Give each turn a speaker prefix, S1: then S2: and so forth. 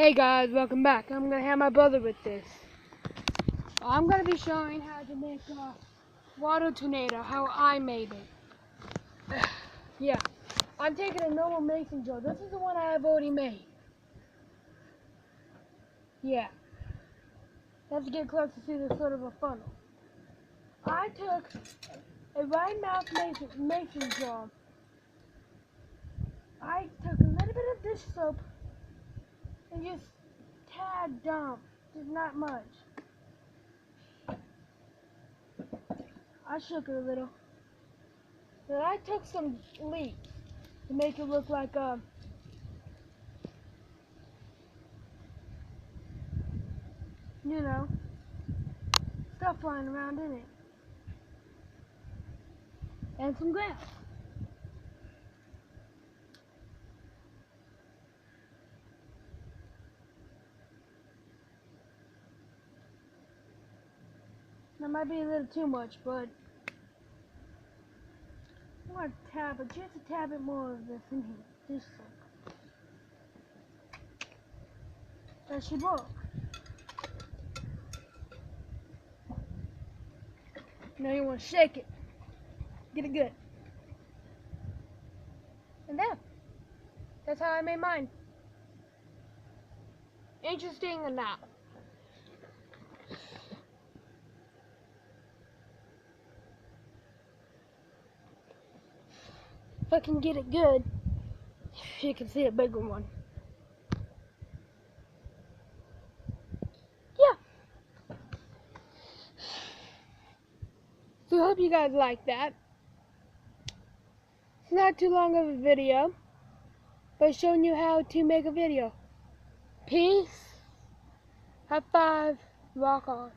S1: Hey guys, welcome back. I'm gonna have my brother with this. I'm gonna be showing how to make a water tornado, how I made it. Yeah, I'm taking a normal mason jar. This is the one I have already made. Yeah, let's get close to see this sort of a funnel. I took a wide mouth mason jar. I took a little bit of dish soap and just tad dump, just not much. I shook it a little. Then I took some leaves to make it look like stuff flying around in it. And some grass. That might be a little too much, but I'm going to tap it, just a tad bit more of this in here. This soap. That should work. Now you want to shake it. Get it good. And that's how I made mine. Interesting or not? If I can get it good, you can see a bigger one. Yeah. So I hope you guys like that. It's not too long of a video, but showing you how to make a video. Peace. High five. Rock on.